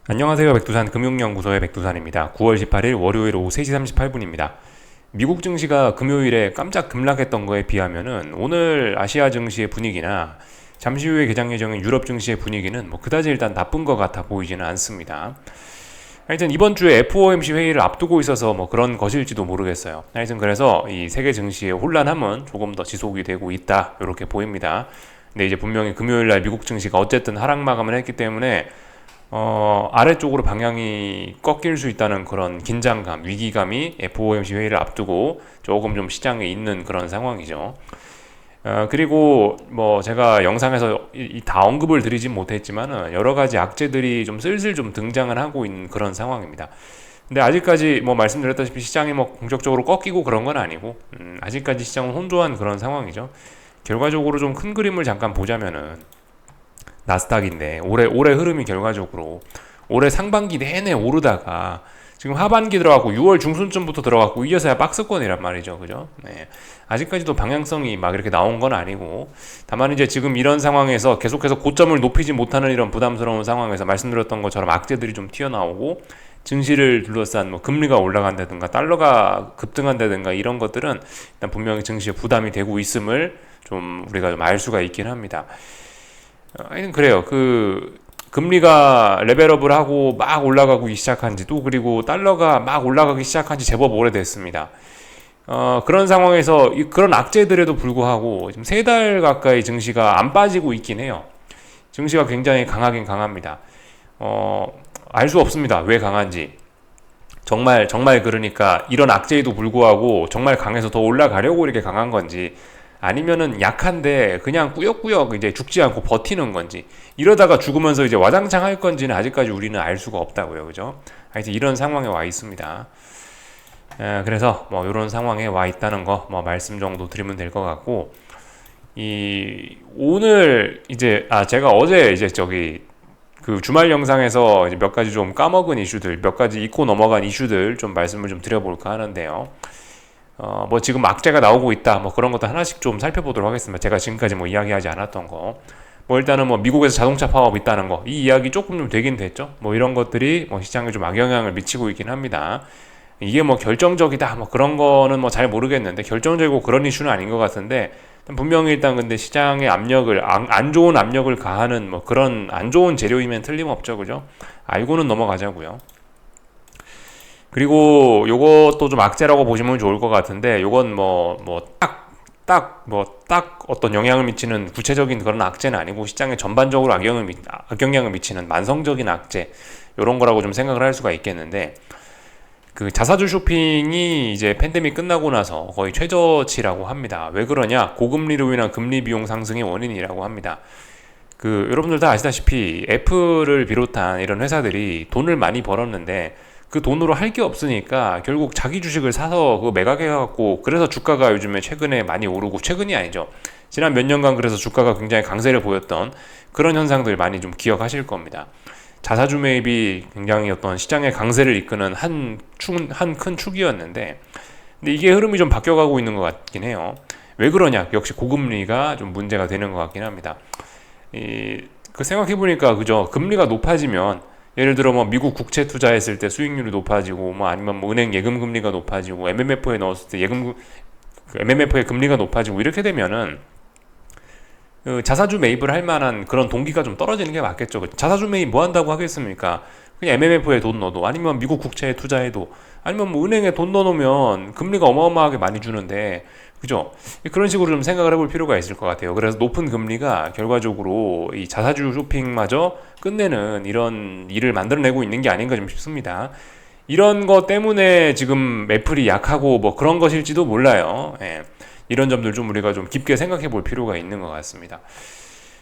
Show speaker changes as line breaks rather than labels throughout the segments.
안녕하세요. 백두산 금융연구소의 백두산입니다. 9월 18일 월요일 오후 3시 38분입니다. 미국 증시가 금요일에 깜짝 급락했던 거에 비하면은 오늘 아시아 증시의 분위기나 잠시 후에 개장 예정인 유럽 증시의 분위기는 뭐 그다지 일단 나쁜 것 같아 보이지는 않습니다. 하여튼 이번 주에 FOMC 회의를 앞두고 있어서 뭐 그런 것일지도 모르겠어요. 하여튼 그래서 이 세계 증시의 혼란함은 조금 더 지속이 되고 있다. 이렇게 보입니다. 근데 이제 분명히 금요일 날 미국 증시가 어쨌든 하락 마감을 했기 때문에 아래쪽으로 방향이 꺾일 수 있다는 그런 긴장감, 위기감이 FOMC 회의를 앞두고 조금 좀 시장에 있는 그런 상황이죠. 그리고 뭐 제가 영상에서 다 언급을 드리진 못했지만은 여러 가지 악재들이 좀 슬슬 좀 등장을 하고 있는 그런 상황입니다. 근데 아직까지 뭐 말씀드렸다시피 시장이 뭐 공격적으로 꺾이고 그런 건 아니고, 아직까지 시장은 혼조한 그런 상황이죠. 결과적으로 좀 큰 그림을 잠깐 보자면은 나스닥인데 올해 흐름이 결과적으로 올해 상반기 내내 오르다가 지금 하반기 들어갔고 6월 중순쯤부터 들어갔고 이어서야 박스권이란 말이죠. 그죠? 네. 아직까지도 방향성이 막 이렇게 나온 건 아니고, 다만 이제 지금 이런 상황에서 계속해서 고점을 높이지 못하는 이런 부담스러운 상황에서 말씀드렸던 것처럼 악재들이 좀 튀어나오고, 증시를 둘러싼 뭐 금리가 올라간다든가 달러가 급등한다든가 이런 것들은 일단 분명히 증시에 부담이 되고 있음을 좀 우리가 좀 알 수가 있긴 합니다. 하여튼 그래요. 금리가 레벨업을 하고 막 올라가기 시작한 지도, 그리고 달러가 막 올라가기 시작한 지 제법 오래됐습니다. 그런 상황에서 그런 악재들에도 불구하고 지금 3달 가까이 증시가 안 빠지고 있긴 해요. 증시가 굉장히 강하긴 강합니다. 알 수 없습니다. 왜 강한지. 정말 그러니까 이런 악재에도 불구하고 정말 강해서 더 올라가려고 이렇게 강한 건지, 아니면은 약한데 그냥 꾸역꾸역 이제 죽지 않고 버티는 건지, 이러다가 죽으면서 이제 와장창 할 건지는 아직까지 우리는 알 수가 없다고요. 그죠? 하여튼 이런 상황에 와 있습니다. 그래서 뭐 이런 상황에 와 있다는 거 뭐 말씀 정도 드리면 될 것 같고, 이 오늘 이제 제가 어제 이제 그 주말 영상에서 이제 몇 가지 좀 까먹은 이슈들, 몇 가지 잊고 넘어간 이슈들 좀 말씀을 좀 드려볼까 하는데요. 뭐 지금 악재가 나오고 있다, 뭐 그런 것도 하나씩 좀 살펴보도록 하겠습니다. 제가 지금까지 뭐 이야기하지 않았던 거. 뭐 일단은 뭐 미국에서 자동차 파업 있다는 거, 이 이야기 조금 좀 되긴 됐죠. 뭐 이런 것들이 뭐 시장에 좀 악영향을 미치고 있긴 합니다. 이게 뭐 결정적이다, 뭐 그런 거는 뭐 잘 모르겠는데, 결정적이고 그런 이슈는 아닌 것 같은데, 분명히 일단 근데 시장의 압력을, 안 좋은 압력을 가하는 뭐 그런 안 좋은 재료이면 틀림없죠. 그죠? 알고는 넘어가자고요. 그리고 요것도 좀 악재라고 보시면 좋을 것 같은데, 요건 딱 어떤 영향을 미치는 구체적인 그런 악재는 아니고, 시장에 전반적으로 악영향을 미치는 만성적인 악재, 요런 거라고 좀 생각을 할 수가 있겠는데, 그 자사주 쇼핑이 이제 팬데믹 끝나고 나서 거의 최저치라고 합니다. 왜 그러냐? 고금리로 인한 금리 비용 상승의 원인이라고 합니다. 여러분들 다 아시다시피 애플을 비롯한 이런 회사들이 돈을 많이 벌었는데, 그 돈으로 할 게 없으니까 결국 자기 주식을 사서 그거 매각해갖고, 그래서 주가가 요즘에 최근에 많이 오르고, 최근이 아니죠. 지난 몇 년간 그래서 주가가 굉장히 강세를 보였던 그런 현상들 많이 좀 기억하실 겁니다. 자사주 매입이 굉장히 어떤 시장의 강세를 이끄는 한 큰 축이었는데, 근데 이게 흐름이 좀 바뀌어가고 있는 것 같긴 해요. 왜 그러냐? 역시 고금리가 좀 문제가 되는 것 같긴 합니다. 생각해보니까, 그죠? 금리가 높아지면, 예를 들어 뭐 미국 국채 투자했을 때 수익률이 높아지고, 뭐 아니면 뭐 은행 예금 금리가 높아지고, MMF에 넣었을 때 MMF의 금리가 높아지고, 이렇게 되면은 자사주 매입을 할 만한 그런 동기가 좀 떨어지는 게 맞겠죠. 자사주 매입 뭐 한다고 하겠습니까? 그냥 MMF에 돈 넣어도, 아니면 미국 국채에 투자해도, 아니면 뭐 은행에 돈 넣어놓으면 금리가 어마어마하게 많이 주는데, 그죠? 그런 식으로 좀 생각을 해볼 필요가 있을 것 같아요. 그래서 높은 금리가 결과적으로 이 자사주 쇼핑마저 끝내는 이런 일을 만들어내고 있는 게 아닌가 좀 싶습니다. 이런 것 때문에 지금 애플이 약하고 뭐 그런 것일지도 몰라요. 예. 이런 점들 좀 우리가 좀 깊게 생각해 볼 필요가 있는 것 같습니다.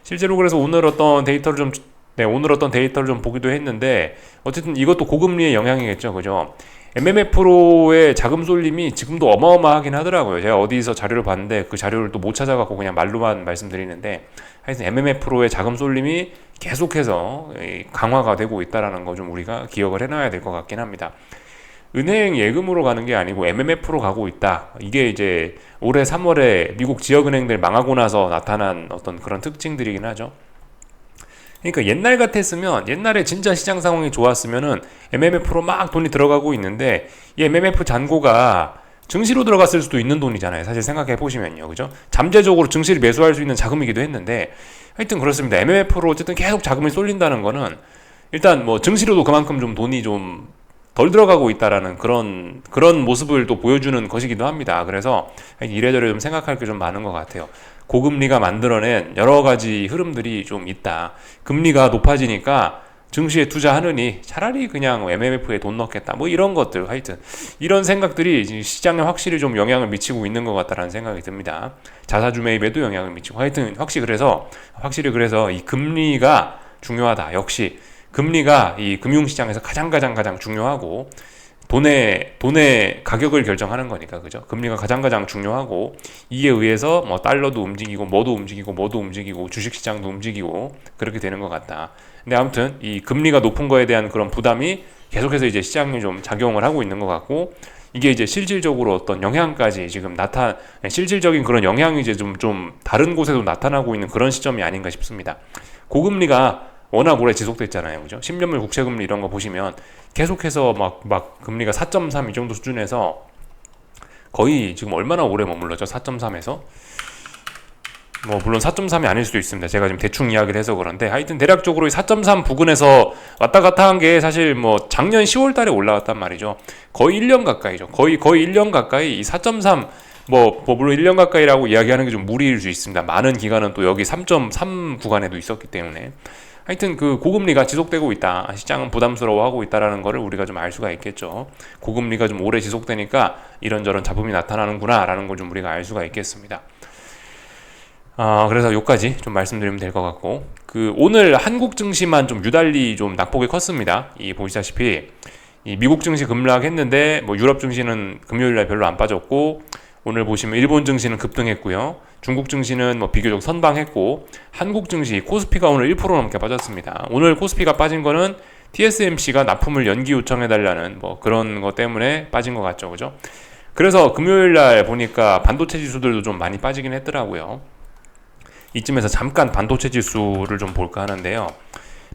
실제로 그래서 오늘 어떤 데이터를 좀 보기도 했는데, 어쨌든 이것도 고금리의 영향이겠죠. 그죠? MMF로의 자금 쏠림이 지금도 어마어마하긴 하더라고요. 제가 어디서 자료를 봤는데 그 자료를 또 못 찾아갖고 그냥 말로만 말씀드리는데, 하여튼 MMF로의 자금 쏠림이 계속해서 강화가 되고 있다는 거 좀 우리가 기억을 해놔야 될 것 같긴 합니다. 은행 예금으로 가는 게 아니고 MMF로 가고 있다. 이게 이제 올해 3월에 미국 지역은행들 망하고 나서 나타난 어떤 그런 특징들이긴 하죠. 그러니까 옛날 같았으면, 옛날에 진짜 시장 상황이 좋았으면은 MMF로 막 돈이 들어가고 있는데, 이 MMF 잔고가 증시로 들어갔을 수도 있는 돈이잖아요. 사실 생각해 보시면요. 그죠? 잠재적으로 증시를 매수할 수 있는 자금이기도 했는데, 하여튼 그렇습니다. MMF로 어쨌든 계속 자금이 쏠린다는 거는, 일단 뭐 증시로도 그만큼 좀 돈이 좀 덜 들어가고 있다라는 그런 모습을 또 보여주는 것이기도 합니다. 그래서 이래저래 좀 생각할 게 좀 많은 것 같아요. 고금리가 만들어낸 여러 가지 흐름들이 좀 있다. 금리가 높아지니까 증시에 투자하느니 차라리 그냥 MMF에 돈 넣겠다. 뭐 이런 것들, 하여튼 이런 생각들이 시장에 확실히 좀 영향을 미치고 있는 것 같다라는 생각이 듭니다. 자사주 매입에도 영향을 미치고, 하여튼 확실히 그래서 이 금리가 중요하다. 역시 금리가 이 금융시장에서 가장 중요하고, 돈의 가격을 결정하는 거니까, 그죠? 금리가 가장 중요하고, 이에 의해서 뭐 달러도 움직이고 뭐도 움직이고 주식시장도 움직이고 그렇게 되는 것 같다. 근데 아무튼 이 금리가 높은 거에 대한 그런 부담이 계속해서 이제 시장에 좀 작용을 하고 있는 것 같고, 이게 이제 실질적으로 어떤 영향까지 지금 실질적인 그런 영향이 이제 좀 다른 곳에도 나타나고 있는 그런 시점이 아닌가 싶습니다. 고금리가 워낙 오래 지속됐잖아요. 그죠? 10년물 국채금리 이런 거 보시면 계속해서 막 금리가 4.3 이 정도 수준에서 거의 지금 얼마나 오래 머물렀죠? 4.3에서? 뭐 물론 4.3이 아닐 수도 있습니다. 제가 지금 대충 이야기를 해서 그런데, 하여튼 대략적으로 4.3 부근에서 왔다 갔다 한 게 사실 뭐 작년 10월 달에 올라왔단 말이죠. 거의 1년 가까이죠. 거의 1년 가까이 이 4.3, 물론 1년 가까이라고 이야기하는 게 좀 무리일 수 있습니다. 많은 기간은 또 여기 3.3 구간에도 있었기 때문에. 하여튼 그 고금리가 지속되고 있다. 시장은 부담스러워하고 있다라는 거를 우리가 좀 알 수가 있겠죠. 고금리가 좀 오래 지속되니까 이런저런 잡음이 나타나는구나라는 걸 좀 우리가 알 수가 있겠습니다. 그래서 여기까지 좀 말씀드리면 될 것 같고, 오늘 한국 증시만 좀 유달리 좀 낙폭이 컸습니다. 보시다시피 이 미국 증시 급락했는데 뭐 유럽 증시는 금요일날 별로 안 빠졌고, 오늘 보시면 일본 증시는 급등했고요. 중국 증시는 뭐 비교적 선방했고, 한국 증시 코스피가 오늘 1% 넘게 빠졌습니다. 오늘 코스피가 빠진 거는 TSMC가 납품을 연기 요청해달라는 뭐 그런 것 때문에 빠진 것 같죠, 그죠? 그래서 금요일날 보니까 반도체 지수들도 좀 많이 빠지긴 했더라고요. 이쯤에서 잠깐 반도체 지수를 좀 볼까 하는데요.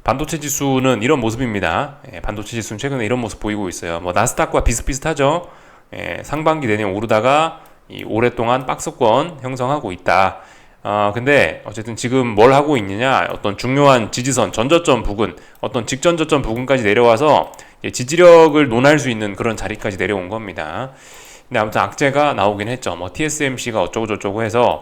반도체 지수는 이런 모습입니다. 반도체 지수는 최근에 이런 모습 보이고 있어요. 뭐 나스닥과 비슷비슷하죠. 상반기 내내 오르다가 오랫동안 박스권 형성하고 있다. 근데 어쨌든 지금 뭘 하고 있느냐, 어떤 중요한 지지선, 전저점 부근, 어떤 직전저점 부근까지 내려와서 지지력을 논할 수 있는 그런 자리까지 내려온 겁니다. 근데 아무튼 악재가 나오긴 했죠. 뭐 TSMC가 어쩌고저쩌고 해서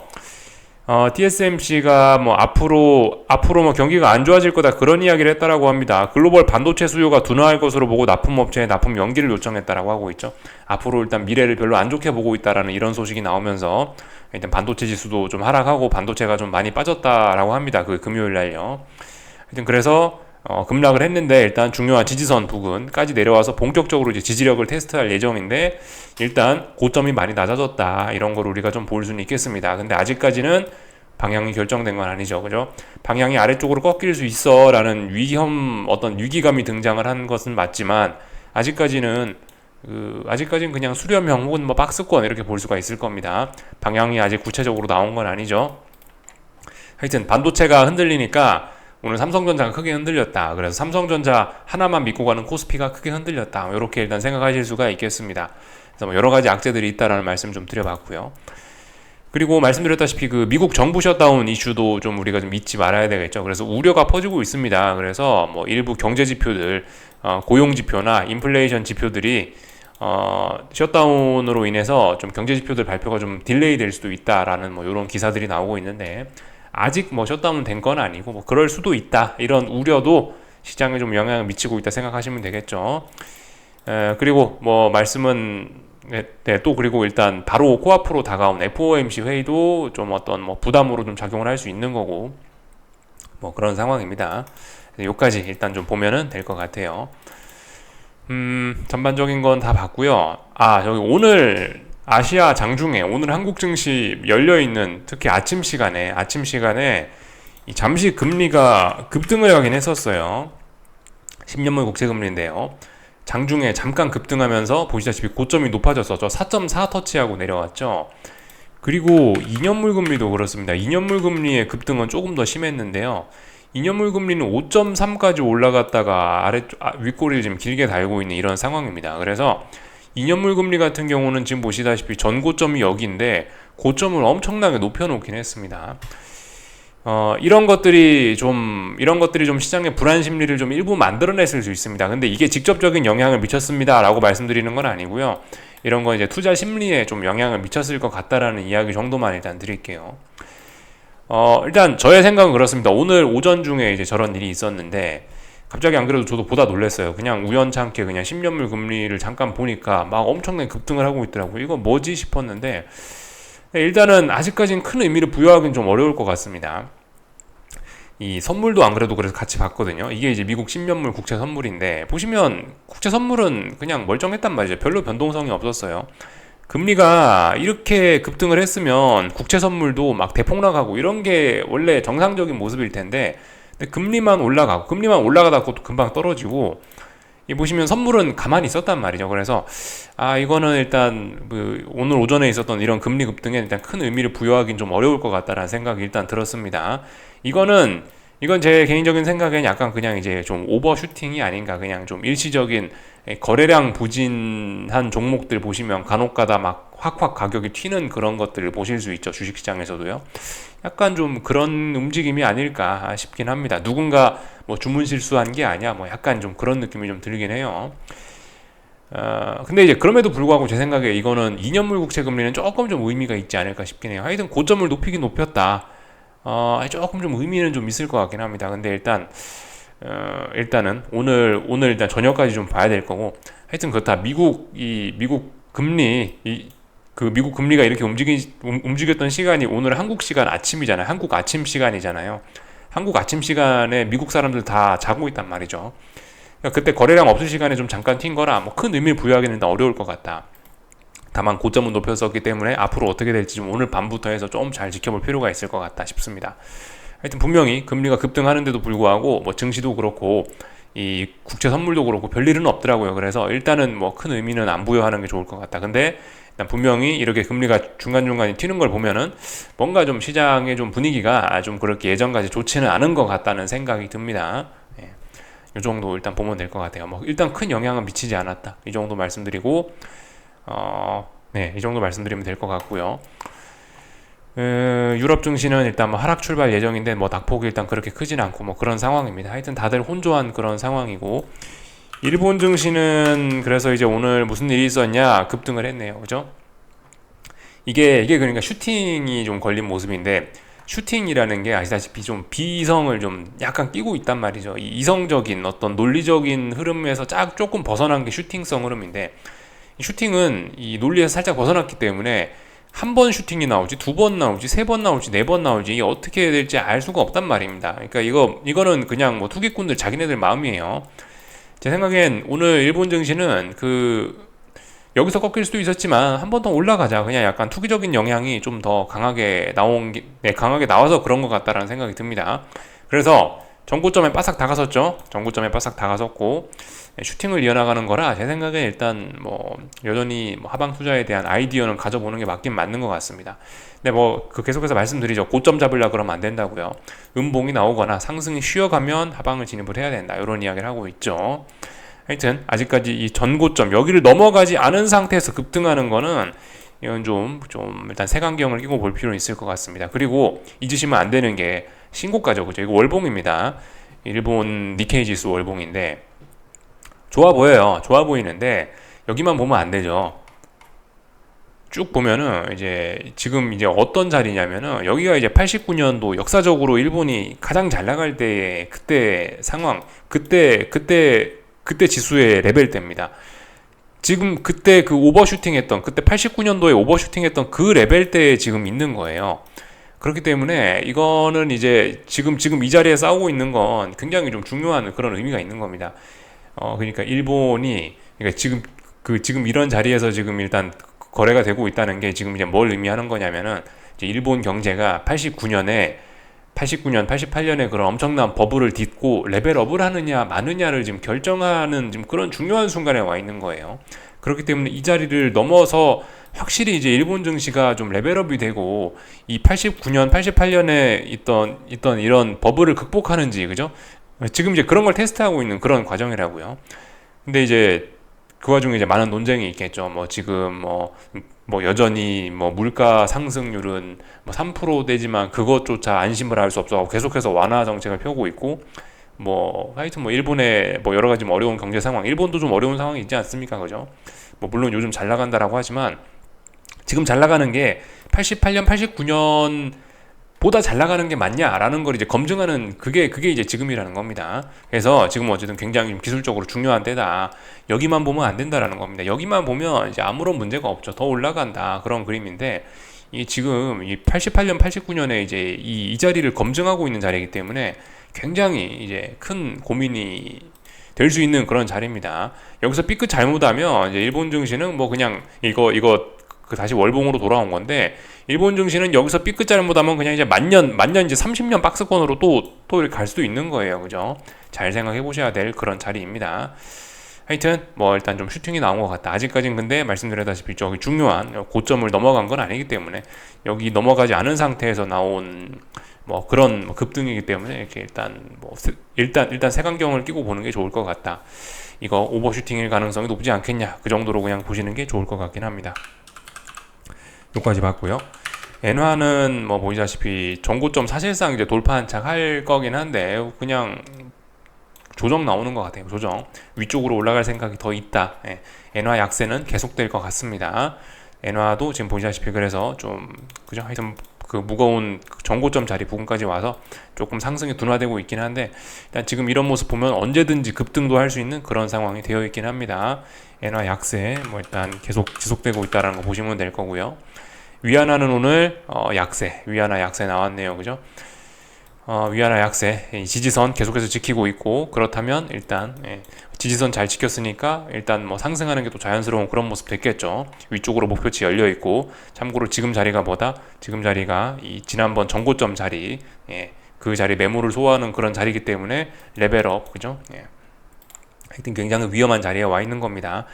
TSMC가 뭐 앞으로 뭐 경기가 안 좋아질 거다, 그런 이야기를 했다라고 합니다. 글로벌 반도체 수요가 둔화할 것으로 보고 납품업체에 납품 연기를 요청했다라고 하고 있죠. 앞으로 일단 미래를 별로 안 좋게 보고 있다라는 이런 소식이 나오면서 일단 반도체 지수도 좀 하락하고 반도체가 좀 많이 빠졌다라고 합니다. 금요일 날요. 하여튼 그래서 급락을 했는데, 일단 중요한 지지선 부근까지 내려와서 본격적으로 이제 지지력을 테스트할 예정인데, 일단 고점이 많이 낮아졌다, 이런 걸 우리가 좀 볼 수는 있겠습니다. 근데 아직까지는 방향이 결정된 건 아니죠, 그죠? 방향이 아래쪽으로 꺾일 수 있어라는 어떤 위기감이 등장을 한 것은 맞지만, 아직까지는 그냥 수렴형 혹은 뭐 박스권 이렇게 볼 수가 있을 겁니다. 방향이 아직 구체적으로 나온 건 아니죠. 하여튼 반도체가 흔들리니까 오늘 삼성전자가 크게 흔들렸다. 그래서 삼성전자 하나만 믿고 가는 코스피가 크게 흔들렸다. 이렇게 일단 생각하실 수가 있겠습니다. 그래서 뭐 여러 가지 악재들이 있다라는 말씀 좀 드려봤고요. 그리고 말씀드렸다시피 미국 정부 셧다운 이슈도 좀 우리가 좀 잊지 말아야 되겠죠. 그래서 우려가 퍼지고 있습니다. 그래서 뭐 일부 경제 지표들, 고용 지표나 인플레이션 지표들이 셧다운으로 인해서 좀 경제 지표들 발표가 좀 딜레이 될 수도 있다라는 뭐 이런 기사들이 나오고 있는데, 아직 뭐 셧다운 된 건 아니고 뭐 그럴 수도 있다, 이런 우려도 시장에 좀 영향을 미치고 있다 생각하시면 되겠죠. 그리고 뭐 말씀은 또 그리고 일단 바로 코앞으로 다가온 FOMC 회의도 좀 어떤 뭐 부담으로 좀 작용을 할 수 있는 거고, 뭐 그런 상황입니다. 여기까지 일단 좀 보면은 될 것 같아요. 전반적인 건 다 봤고요. 저기 오늘 아시아 장중에 오늘 한국 증시 열려있는, 특히 아침 시간에 잠시 금리가 급등을 하긴 했었어요. 10년물 국채금리인데요. 장중에 잠깐 급등하면서 보시다시피 고점이 높아졌었죠. 4.4 터치하고 내려왔죠. 그리고 2년물 금리도 그렇습니다. 2년물 금리의 급등은 조금 더 심했는데요. 2년물 금리는 5.3까지 올라갔다가 윗꼬리를 지금 길게 달고 있는 이런 상황입니다. 그래서 2년물 금리 같은 경우는 지금 보시다시피 전고점이 여기인데 고점을 엄청나게 높여놓긴 했습니다. 이런 것들이 좀 시장의 불안 심리를 좀 일부 만들어냈을 수 있습니다. 근데 이게 직접적인 영향을 미쳤습니다라고 말씀드리는 건 아니고요. 이런 건 이제 투자 심리에 좀 영향을 미쳤을 것 같다라는 이야기 정도만 일단 드릴게요. 일단 저의 생각은 그렇습니다. 오늘 오전 중에 이제 저런 일이 있었는데 갑자기 안 그래도 저도 보다 놀랐어요. 그냥 우연찮게 그냥 10년물 금리를 잠깐 보니까 막 엄청나게 급등을 하고 있더라고요. 이거 뭐지 싶었는데 일단은 아직까지는 큰 의미를 부여하기는 좀 어려울 것 같습니다. 이 선물도 안 그래도 그래서 같이 봤거든요. 이게 이제 미국 10년물 국채 선물인데 보시면 국채 선물은 그냥 멀쩡했단 말이죠. 별로 변동성이 없었어요. 금리가 이렇게 급등을 했으면 국채 선물도 막 대폭락하고 이런 게 원래 정상적인 모습일 텐데 근데 금리만 올라가다 또 금방 떨어지고 이 보시면 선물은 가만히 있었단 말이죠. 그래서 이거는 일단 오늘 오전에 있었던 이런 금리 급등에 일단 큰 의미를 부여하기는 좀 어려울 것 같다라는 생각이 일단 들었습니다. 이건 제 개인적인 생각엔 약간 그냥 이제 좀 오버슈팅이 아닌가. 그냥 좀 일시적인 거래량 부진한 종목들 보시면 간혹가다 막 확 가격이 튀는 그런 것들을 보실 수 있죠. 주식시장에서도요. 약간 좀 그런 움직임이 아닐까 싶긴 합니다. 누군가 뭐 주문 실수한 게 아니야. 뭐 약간 좀 그런 느낌이 좀 들긴 해요. 근데 이제 그럼에도 불구하고 제 생각에 이거는 2년물 국채 금리는 조금 좀 의미가 있지 않을까 싶긴 해요. 하여튼 고점을 높이긴 높였다. 조금 좀 의미는 좀 있을 것 같긴 합니다. 근데 일단은 오늘 일단 저녁까지 좀 봐야 될 거고 하여튼 그렇다. 미국 금리 미국 금리가 이렇게 움직였던 시간이 오늘 한국 시간 아침이잖아요. 한국 아침 시간이잖아요. 한국 아침 시간에 미국 사람들 다 자고 있단 말이죠. 그러니까 그때 거래량 없을 시간에 좀 잠깐 튄 거라 뭐 큰 의미를 부여하기는 일단 어려울 것 같다. 다만 고점은 높였었기 때문에 앞으로 어떻게 될지 좀 오늘 밤부터 해서 좀 잘 지켜볼 필요가 있을 것 같다 싶습니다. 하여튼 분명히 금리가 급등하는데도 불구하고 뭐 증시도 그렇고 이 국채 선물도 그렇고 별일은 없더라고요. 그래서 일단은 뭐 큰 의미는 안 부여하는 게 좋을 것 같다. 근데 일단 분명히 이렇게 금리가 중간중간에 튀는 걸 보면은 뭔가 좀 시장의 좀 분위기가 좀 그렇게 예전까지 좋지는 않은 것 같다는 생각이 듭니다. 이 정도 일단 보면 될 것 같아요. 뭐 일단 큰 영향은 미치지 않았다. 이 정도 말씀드리고 이 정도 말씀드리면 될 것 같고요. 유럽 증시는 일단 뭐 하락 출발 예정인데 뭐 낙폭이 일단 그렇게 크진 않고 뭐 그런 상황입니다. 하여튼 다들 혼조한 그런 상황이고 일본 증시는 그래서 이제 오늘 무슨 일이 있었냐 급등을 했네요. 그죠? 이게 그러니까 슈팅이 좀 걸린 모습인데 슈팅이라는 게 아시다시피 좀 비이성을 좀 약간 끼고 있단 말이죠. 이 이성적인 어떤 논리적인 흐름에서 조금 벗어난 게 슈팅성 흐름인데 슈팅은 이 논리에서 살짝 벗어났기 때문에 한 번 슈팅이 나올지 두 번 나올지 세 번 나올지 네 번 나올지 이게 어떻게 될지 알 수가 없단 말입니다. 그러니까 이거는 그냥 뭐 투기꾼들 자기네들 마음이에요. 제 생각엔 오늘 일본 증시는 여기서 꺾일 수도 있었지만 한 번 더 올라가자. 그냥 약간 투기적인 영향이 좀 더 강하게 강하게 나와서 그런 것 같다라는 생각이 듭니다. 그래서 전고점에 바싹 다가섰죠. 전고점에 바싹 다가섰고 슈팅을 이어나가는 거라 제 생각에 일단 뭐 여전히 뭐 하방 투자에 대한 아이디어는 가져보는 게 맞긴 맞는 것 같습니다. 근데 계속해서 말씀드리죠. 고점 잡으려 그러면 안 된다고요. 음봉이 나오거나 상승이 쉬어가면 하방을 진입을 해야 된다. 이런 이야기를 하고 있죠. 하여튼 아직까지 이 전고점 여기를 넘어가지 않은 상태에서 급등하는 거는 이건 좀 일단 색안경을 끼고 볼 필요는 있을 것 같습니다. 그리고 잊으시면 안 되는 게 신고가죠. 그죠? 이거 월봉입니다. 일본 니케이 지수 월봉인데 좋아 보여요. 좋아 보이는데 여기만 보면 안 되죠. 쭉 보면은 지금 어떤 자리냐면은 여기가 이제 89년도 역사적으로 일본이 가장 잘 나갈 때의 그때 상황, 그때 지수의 레벨대입니다. 지금 그때 그 오버슈팅했던 그때 89년도에 오버슈팅했던 그 레벨대에 지금 있는 거예요. 그렇기 때문에 이거는 이제 지금 이 자리에 싸우고 있는 건 굉장히 좀 중요한 그런 의미가 있는 겁니다. 그러니까 일본이 지금 이런 자리에서 지금 일단 거래가 되고 있다는 게 지금 이제 뭘 의미하는 거냐면은 이제 일본 경제가 88년, 88년에 그런 엄청난 버블을 딛고 레벨업을 하느냐 마느냐를 지금 결정하는 지금 그런 중요한 순간에 와 있는 거예요. 그렇기 때문에 이 자리를 넘어서 확실히 이제 일본 증시가 좀 레벨업이 되고 이 89년, 88년에 있던 이런 버블을 극복하는지, 그죠? 지금 이제 그런 걸 테스트하고 있는 그런 과정이라고요. 근데 이제 그 와중에 이제 많은 논쟁이 있겠죠. 뭐 지금 뭐 여전히 뭐 물가 상승률은 뭐 3%대지만 그것조차 안심을 할 수 없어 계속해서 완화 정책을 펴고 있고, 뭐 하여튼 뭐 일본의 뭐 여러 가지 뭐 어려운 경제 상황, 일본도 좀 어려운 상황이 있지 않습니까, 그죠? 뭐 물론 요즘 잘 나간다라고 하지만 지금 잘 나가는 게 88년, 89년 보다 잘 나가는 게 맞냐라는 걸 이제 검증하는 그게 이제 지금이라는 겁니다. 그래서 지금 어쨌든 굉장히 기술적으로 중요한 때다. 여기만 보면 안 된다라는 겁니다. 여기만 보면 이제 아무런 문제가 없죠. 더 올라간다 그런 그림인데, 이 지금 이 88년, 89년에 이제 이 자리를 검증하고 있는 자리이기 때문에 굉장히 이제 큰 고민이 될 수 있는 그런 자리입니다. 여기서 삐끗 잘못하면 이제 일본 증시는 뭐 그냥 이거 그 다시 월봉으로 돌아온 건데, 일본 증시는 여기서 삐끗 잘못하면 그냥 이제 만년 이제 30년 박스권으로 또 이렇게 갈 수도 있는 거예요, 그죠? 잘 생각해 보셔야 될 그런 자리입니다. 하여튼 뭐 일단 좀 슈팅이 나온 것 같다. 아직까지는 근데 말씀드렸다시피 저기 중요한 고점을 넘어간 건 아니기 때문에, 여기 넘어가지 않은 상태에서 나온 뭐 그런 급등이기 때문에 이렇게 일단 색안경을 끼고 보는 게 좋을 것 같다. 이거 오버슈팅일 가능성이 높지 않겠냐, 그 정도로 그냥 보시는 게 좋을 것 같긴 합니다. 여기까지 봤고요. 엔화는 뭐 보이다시피 전고점 사실상 이제 돌파 한착 할 거긴 한데 그냥 조정 나오는 것 같아요. 조정 위쪽으로 올라갈 생각이 더 있다. 엔화 약세는 계속될 것 같습니다. 엔화도 지금 보시다시피 그래서 좀 그죠? 하여튼 그 무거운 전고점 자리 부근까지 와서 조금 상승이 둔화되고 있긴 한데, 일단 지금 이런 모습 보면 언제든지 급등도 할 수 있는 그런 상황이 되어 있긴 합니다. 엔화 약세 뭐 일단 계속 지속되고 있다는 거 보시면 될 거고요. 위안화는 오늘 약세, 위안화 약세 나왔네요, 그죠? 위안화 약세 지지선 계속해서 지키고 있고, 그렇다면 일단 지지선 잘 지켰으니까 일단 뭐 상승하는 게 또 자연스러운 그런 모습 됐겠죠. 위쪽으로 목표치 열려 있고, 참고로 지금 자리가 뭐다? 지금 자리가 이 지난번 전고점 자리, 그 자리 매물을 소화하는 그런 자리이기 때문에 레벨업, 그죠? 하여튼 굉장히 위험한 자리에 와 있는 겁니다.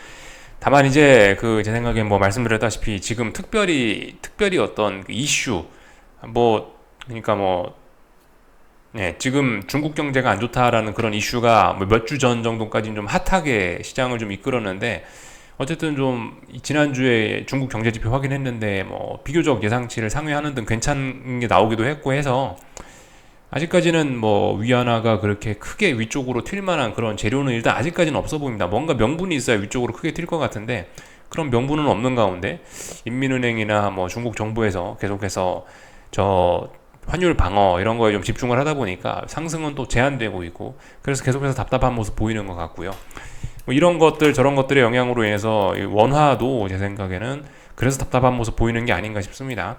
다만 이제 제 생각엔 뭐 말씀드렸다시피 지금 특별히 어떤 그 이슈, 뭐 그러니까 지금 중국 경제가 안 좋다라는 그런 이슈가 뭐 몇 주 전 정도까지는 좀 핫하게 시장을 좀 이끌었는데, 어쨌든 좀 지난주에 중국 경제 지표 확인했는데 뭐 비교적 예상치를 상회하는 등 괜찮은 게 나오기도 했고 해서, 아직까지는 뭐 위안화가 그렇게 크게 위쪽으로 튈 만한 그런 재료는 일단 아직까지는 없어 보입니다. 뭔가 명분이 있어야 위쪽으로 크게 튈 것 같은데, 그런 명분은 없는 가운데 인민은행이나 뭐 중국 정부에서 계속해서 저 환율 방어 이런 거에 좀 집중을 하다 보니까 상승은 또 제한되고 있고, 그래서 계속해서 답답한 모습 보이는 것 같고요. 뭐 이런 것들 저런 것들의 영향으로 인해서 원화도 제 생각에는 그래서 답답한 모습 보이는 게 아닌가 싶습니다.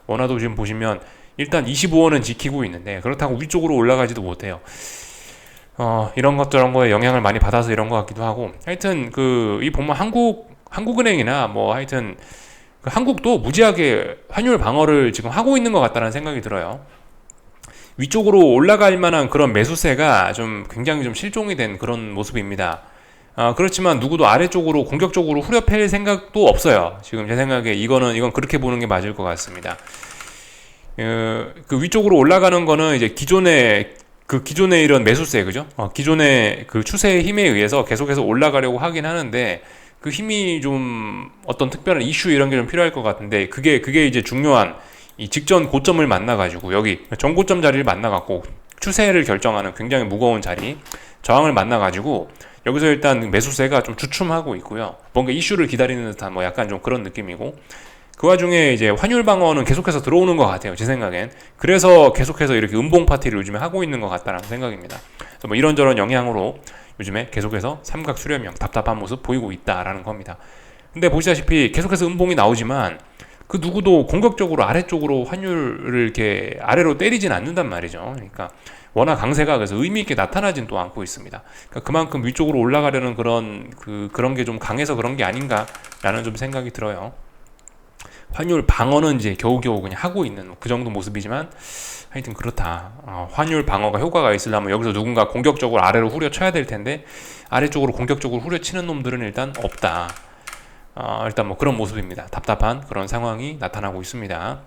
원화도 지금 보시면 일단 25원은 지키고 있는데 그렇다고 위쪽으로 올라가지도 못해요. 이런 것 저런 거에 영향을 많이 받아서 이런 것 같기도 하고, 하여튼 이 보면 한국은행이나 뭐 하여튼 한국도 무지하게 환율 방어를 지금 하고 있는 것 같다는 생각이 들어요. 위쪽으로 올라갈 만한 그런 매수세가 좀 굉장히 좀 실종이 된 그런 모습입니다. 그렇지만 누구도 아래쪽으로 공격적으로 후려팰 생각도 없어요. 지금 제 생각에 이건 그렇게 보는 게 맞을 것 같습니다. 그 위쪽으로 올라가는 거는 이제 기존의 이런 매수세, 그죠? 기존의 그 추세의 힘에 의해서 계속해서 올라가려고 하긴 하는데, 그 힘이 좀 어떤 특별한 이슈 이런 게 좀 필요할 것 같은데, 그게 이제 중요한 이 직전 고점을 만나가지고 여기 전고점 자리를 만나갖고 추세를 결정하는 굉장히 무거운 자리, 저항을 만나가지고 여기서 일단 매수세가 좀 주춤하고 있고요. 뭔가 이슈를 기다리는 듯한 뭐 약간 좀 그런 느낌이고, 그 와중에 이제 환율 방어는 계속해서 들어오는 것 같아요, 제 생각엔. 그래서 계속해서 이렇게 음봉 파티를 요즘에 하고 있는 것 같다는 생각입니다. 그래서 뭐 이런저런 영향으로 요즘에 계속해서 삼각 수렴형 답답한 모습 보이고 있다라는 겁니다. 근데 보시다시피 계속해서 음봉이 나오지만 그 누구도 공격적으로 아래쪽으로 환율을 이렇게 아래로 때리진 않는단 말이죠. 그러니까 워낙 강세가 그래서 의미 있게 나타나진 또 않고 있습니다. 그러니까 그만큼 위쪽으로 올라가려는 그런 게 좀 강해서 그런 게 아닌가라는 좀 생각이 들어요. 환율 방어는 이제 겨우겨우 그냥 하고 있는 그 정도 모습이지만, 하여튼 그렇다. 환율 방어가 효과가 있으려면 여기서 누군가 공격적으로 아래로 후려쳐야 될 텐데, 아래쪽으로 공격적으로 후려치는 놈들은 일단 없다. 일단 뭐 그런 모습입니다. 답답한 그런 상황이 나타나고 있습니다.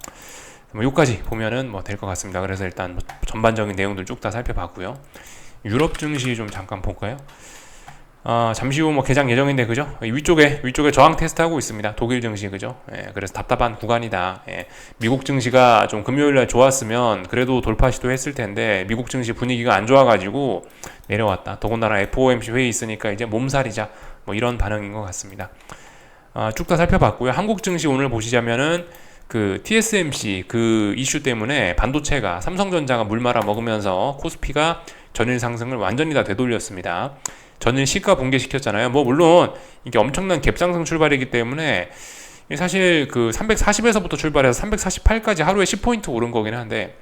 뭐 요까지 보면은 뭐 될 것 같습니다. 그래서 일단 뭐 전반적인 내용들 쭉 다 살펴봤고요. 유럽 증시 좀 잠깐 볼까요? 잠시 후 뭐 개장 예정인데 그죠? 위쪽에 저항 테스트 하고 있습니다. 독일 증시 그죠? 예, 그래서 답답한 구간이다. 예, 미국 증시가 좀 금요일날 좋았으면 그래도 돌파 시도했을 텐데 미국 증시 분위기가 안 좋아가지고 내려왔다. 더군다나 FOMC 회의 있으니까 이제 몸살이자 뭐 이런 반응인 것 같습니다. 쭉 다 살펴봤고요. 한국 증시 오늘 보시자면은 그 TSMC 그 이슈 때문에 반도체가 삼성전자가 물 말아 먹으면서 코스피가 전일 상승을 완전히 다 되돌렸습니다. 전일 시가 붕괴시켰잖아요. 뭐 물론 이게 엄청난 갭상승 출발이기 때문에 사실 그 340에서부터 출발해서 348까지 하루에 10포인트 오른 거긴 한데,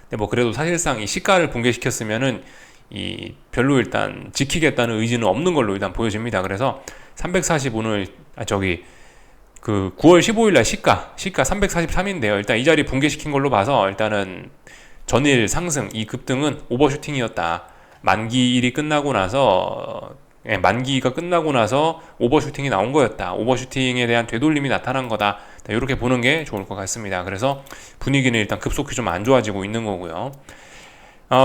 근데 뭐 그래도 사실상 이 시가를 붕괴시켰으면은 이 별로 일단 지키겠다는 의지는 없는 걸로 일단 보여집니다. 그래서 340 오늘 그 9월 15일 날 시가 343인데요. 일단 이 자리 붕괴시킨 걸로 봐서 일단은 전일 상승 이 급등은 오버슈팅이었다. 만기일이 끝나고 나서 만기가 끝나고 나서 오버슈팅이 나온 거였다. 오버슈팅에 대한 되돌림이 나타난 거다. 이렇게 보는 게 좋을 것 같습니다. 그래서 분위기는 일단 급속히 좀 안 좋아지고 있는 거고요.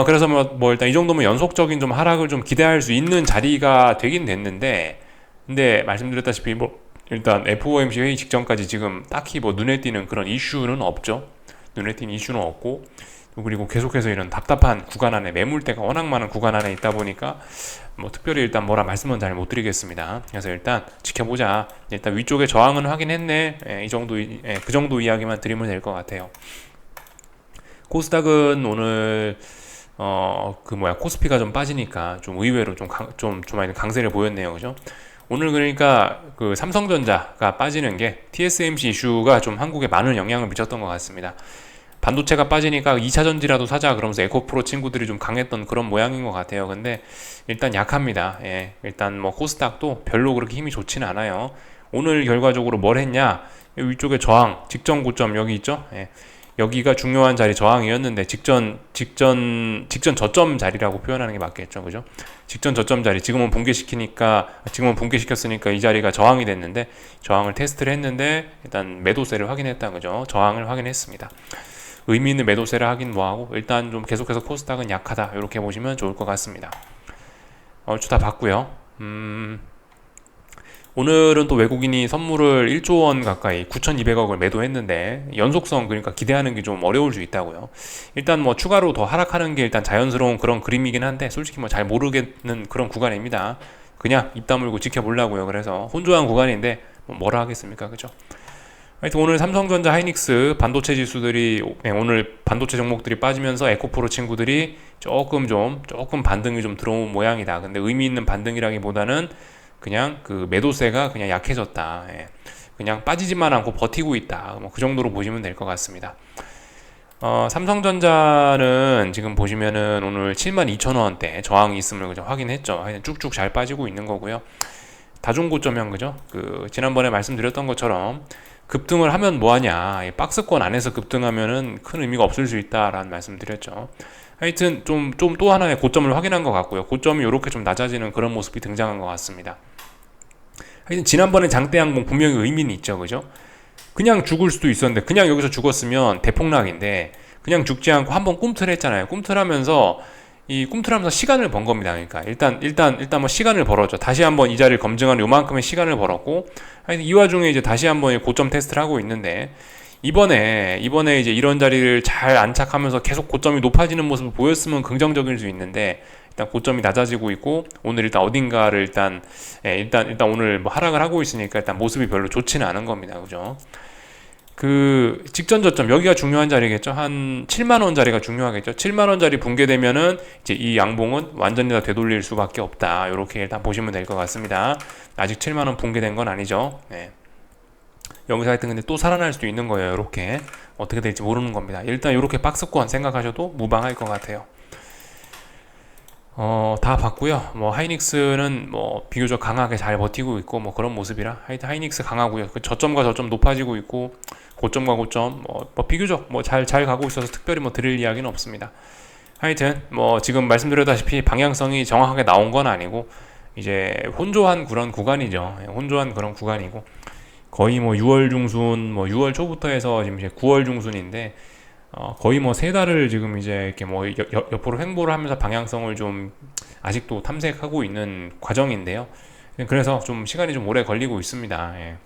그래서 뭐 일단 이 정도면 연속적인 좀 하락을 좀 기대할 수 있는 자리가 되긴 됐는데, 근데 말씀드렸다시피 뭐 일단 FOMC 회의 직전까지 지금 딱히 뭐 눈에 띄는 그런 이슈는 없죠. 눈에 띄는 이슈는 없고, 그리고 계속해서 이런 답답한 구간 안에 매물대가 워낙 많은 구간 안에 있다 보니까 뭐 특별히 일단 뭐라 말씀은 잘 못 드리겠습니다. 그래서 일단 지켜보자. 일단 위쪽에 저항은 확인했네. 그 정도 이야기만 드리면 될 것 같아요. 코스닥은 오늘 코스피가 좀 빠지니까 좀 의외로 좀 많이 강세를 보였네요. 그죠? 오늘 그러니까 그 삼성전자가 빠지는 게 TSMC 이슈가 좀 한국에 많은 영향을 미쳤던 것 같습니다. 반도체가 빠지니까 2차 전지라도 사자 그러면서 에코프로 친구들이 좀 강했던 그런 모양인 것 같아요. 근데 일단 약합니다. 예, 일단 뭐 코스닥도 별로 그렇게 힘이 좋지는 않아요. 오늘 결과적으로 뭘 했냐? 위쪽에 저항, 직전 고점 여기 있죠? 예, 여기가 중요한 자리 저항이었는데 직전 저점 자리라고 표현하는 게 맞겠죠, 그죠? 직전 저점 자리 지금은 붕괴시켰으니까 이 자리가 저항이 됐는데 저항을 테스트를 했는데 일단 매도세를 확인했다, 그죠? 저항을 확인했습니다. 의미 있는 매도세를 하긴 뭐하고 일단 좀 계속해서 코스닥은 약하다 이렇게 보시면 좋을 것 같습니다. 얼추 다 봤고요. 오늘은 또 외국인이 선물을 1조 원 가까이 9,200억을 매도했는데 연속성 그러니까 기대하는 게 좀 어려울 수 있다고요. 일단 뭐 추가로 더 하락하는 게 일단 자연스러운 그런 그림이긴 한데 솔직히 뭐 잘 모르겠는 그런 구간입니다. 그냥 입 다물고 지켜보려고요. 그래서 혼조한 구간인데 뭐라 하겠습니까, 그죠? 하여튼 오늘 삼성전자, 하이닉스 반도체 지수들이 오늘 반도체 종목들이 빠지면서 에코프로 친구들이 조금 반등이 좀 들어온 모양이다. 근데 의미 있는 반등이라기보다는 그냥 그 매도세가 그냥 약해졌다. 예. 그냥 빠지지만 않고 버티고 있다. 뭐 그 정도로 보시면 될 것 같습니다. 삼성전자는 지금 보시면은 오늘 72,000원대 저항이 있음을 그죠 확인했죠. 하여튼 쭉쭉 잘 빠지고 있는 거고요. 다중고점형 그죠? 그 지난번에 말씀드렸던 것처럼 급등을 하면 뭐하냐, 박스권 안에서 급등하면은 큰 의미가 없을 수 있다라는 말씀드렸죠. 하여튼 좀 또 하나의 고점을 확인한 것 같고요. 고점이 이렇게 좀 낮아지는 그런 모습이 등장한 것 같습니다. 하여튼 지난번에 장대항공 분명히 의미는 있죠, 그죠? 그냥 죽을 수도 있었는데 그냥 여기서 죽었으면 대폭락인데 그냥 죽지 않고 한번 꿈틀했잖아요. 꿈틀하면서 시간을 번 겁니다. 그러니까 일단 뭐 시간을 벌었죠. 다시 한번 이 자리를 검증하는 요만큼의 시간을 벌었고, 이 와중에 이제 다시 한번 고점 테스트를 하고 있는데 이번에 이제 이런 자리를 잘 안착하면서 계속 고점이 높아지는 모습을 보였으면 긍정적일 수 있는데 일단 고점이 낮아지고 있고 오늘 일단 어딘가를 일단 오늘 뭐 하락을 하고 있으니까 일단 모습이 별로 좋지는 않은 겁니다. 그죠? 그 직전 저점 여기가 중요한 자리겠죠. 한 7만원 자리가 중요하겠죠. 7만원 자리 붕괴되면은 이제 이 양봉은 완전히 다 되돌릴 수밖에 없다. 이렇게 일단 보시면 될 것 같습니다. 아직 7만원 붕괴된 건 아니죠. 네. 여기서 하여튼 근데 또 살아날 수도 있는 거예요. 이렇게 어떻게 될지 모르는 겁니다. 일단 이렇게 박스권 생각하셔도 무방할 것 같아요. 다 봤고요. 뭐 하이닉스는 뭐 비교적 강하게 잘 버티고 있고 뭐 그런 모습이라 하여튼 하이닉스 강하고요. 그 저점과 저점 높아지고 있고 고점과 고점 뭐 비교적 뭐 잘 가고 있어서 특별히 뭐 드릴 이야기는 없습니다. 하여튼 뭐 지금 말씀드렸다시피 방향성이 정확하게 나온 건 아니고 이제 혼조한 그런 구간이죠. 혼조한 그런 구간이고 거의 뭐 6월 중순, 뭐 6월 초부터 해서 지금 이제 9월 중순인데 거의 뭐 세 달을 지금 이제 이렇게 뭐 옆으로 횡보를 하면서 방향성을 좀 아직도 탐색하고 있는 과정인데요. 그래서 좀 시간이 좀 오래 걸리고 있습니다. 예.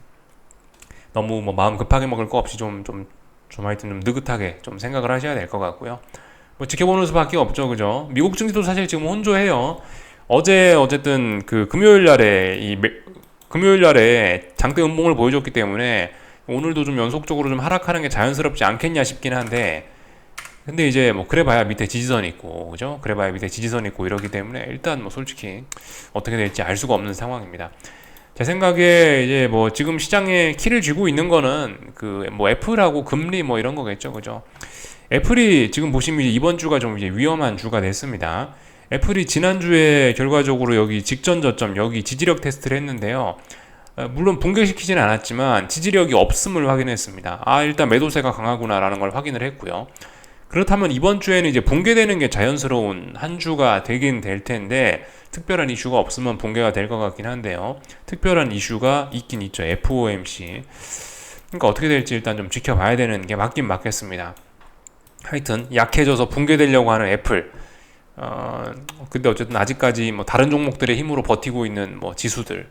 너무 뭐 마음 급하게 먹을 거 없이 좀 하여튼 좀 느긋하게 좀 생각을 하셔야 될 것 같고요. 뭐 지켜보는 수밖에 없죠, 그죠? 미국 증시도 사실 지금 혼조해요. 어쨌든 그 금요일 날에 장대 음봉을 보여줬기 때문에 오늘도 좀 연속적으로 좀 하락하는 게 자연스럽지 않겠냐 싶긴 한데, 근데 이제 뭐 그래봐야 밑에 지지선 있고, 그죠? 그래봐야 밑에 지지선 있고 이러기 때문에 일단 뭐 솔직히 어떻게 될지 알 수가 없는 상황입니다. 제 생각에 이제 뭐 지금 시장에 키를 쥐고 있는 거는 그 뭐 애플하고 금리 뭐 이런 거겠죠, 그죠? 애플이 지금 보시면 이번 주가 좀 이제 위험한 주가 됐습니다. 애플이 지난주에 결과적으로 여기 직전 저점, 여기 지지력 테스트를 했는데요. 물론 붕괴시키지는 않았지만 지지력이 없음을 확인했습니다. 아, 일단 매도세가 강하구나라는 걸 확인을 했고요. 그렇다면 이번 주에는 이제 붕괴되는 게 자연스러운 한 주가 되긴 될 텐데, 특별한 이슈가 없으면 붕괴가 될 것 같긴 한데요. 특별한 이슈가 있긴 있죠. FOMC. 그러니까 어떻게 될지 일단 좀 지켜봐야 되는 게 맞긴 맞겠습니다. 하여튼 약해져서 붕괴되려고 하는 애플. 근데 어쨌든 아직까지 뭐 다른 종목들의 힘으로 버티고 있는 뭐 지수들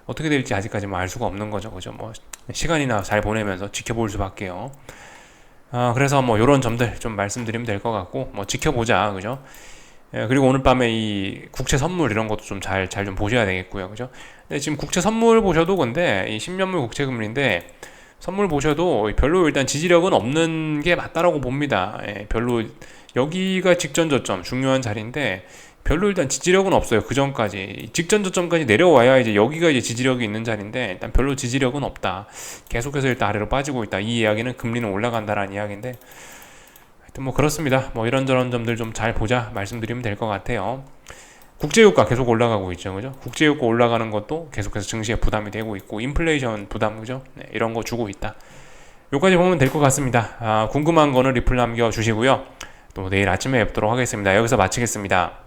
어떻게 될지 아직까지 뭐 알 수가 없는 거죠, 그죠? 뭐 시간이나 잘 보내면서 지켜볼 수밖에요. 그래서 뭐 이런 점들 좀 말씀드리면 될 것 같고 뭐 지켜보자, 그죠? 예, 그리고 오늘 밤에 이 국채 선물 이런 것도 좀 잘 좀 보셔야 되겠고요, 그죠? 근데 지금 국채 선물 보셔도 근데 이 10년물 국채 금리인데 선물 보셔도 별로 일단 지지력은 없는 게 맞다라고 봅니다. 예, 별로 여기가 직전 저점 중요한 자리인데 별로 일단 지지력은 없어요. 그 전까지 직전 저점까지 내려와야 이제 여기가 이제 지지력이 있는 자리인데 일단 별로 지지력은 없다. 계속해서 일단 아래로 빠지고 있다. 이 이야기는 금리는 올라간다라는 이야기인데 하여튼 뭐 그렇습니다. 뭐 이런저런 점들 좀 잘 보자 말씀드리면 될 것 같아요. 국제유가 계속 올라가고 있죠, 그죠? 국제유가 올라가는 것도 계속해서 증시에 부담이 되고 있고 인플레이션 부담, 그죠? 네, 이런 거 주고 있다. 여기까지 보면 될 것 같습니다. 궁금한 거는 리플 남겨주시고요. 또 내일 아침에 뵙도록 하겠습니다. 여기서 마치겠습니다.